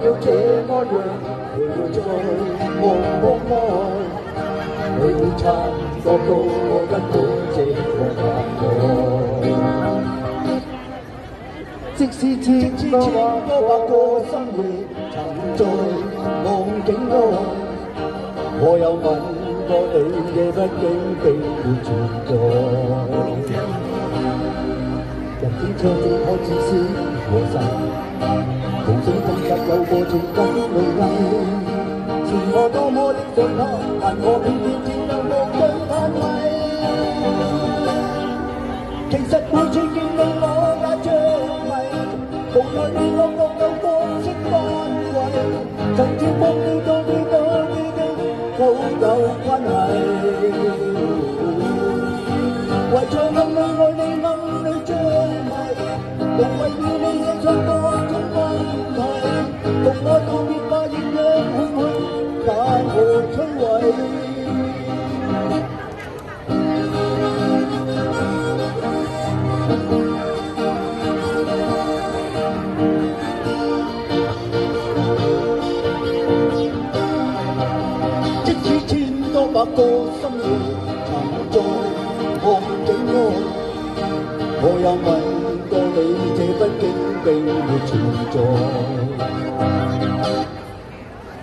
要這麼樣，陪在茫茫愛，你察覺到我根本這個感覺。即使千多百個深夜沉在夢境內，我有吻過你嘅不經並沒存在。人之初開始先和散，無數掙扎有過情感路藝，是我多麼的想他，但我偏偏只有無盡嘆息。其實每次見你我也着迷，無奈你我各有角色範圍，曾經幫你到好有關係，為咗暗你愛你暗你着迷，無謂與你惹上各種問題，共我道別吧，現讓空虛把我摧毀。百個深夜沉在夢境內，我有吻過你，這不經並沒存在。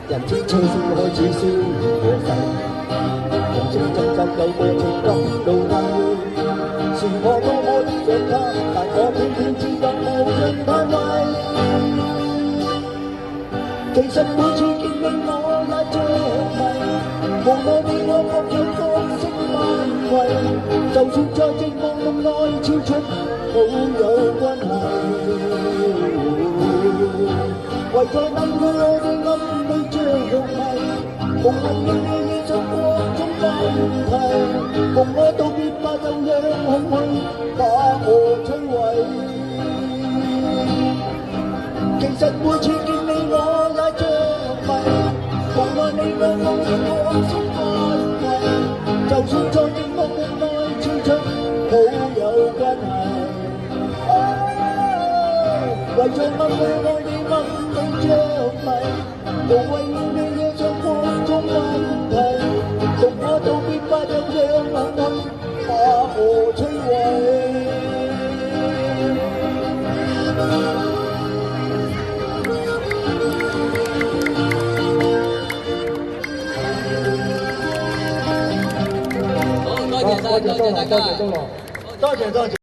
人之初先開始消和逝，無聲掙扎有過情感路藝，是我多麼的想他，但我偏偏只有無盡嘆息。其實每次見你我也着迷，無奈你我各有角色範圍，就算在寂寞夢內超出好有關係，為在等佢我哋暗裏着迷，無論要你惹上各種問題，共我道別吧，就讓空虛把我摧毀。其實每次見你我也着迷，無奈你我各有角色範圍，就算在寂寞夢內超出好有關係，為在暗裏愛你暗裏着迷，無謂要你惹上各種問題，共我道別吧，就讓空虛把我摧毀。多謝。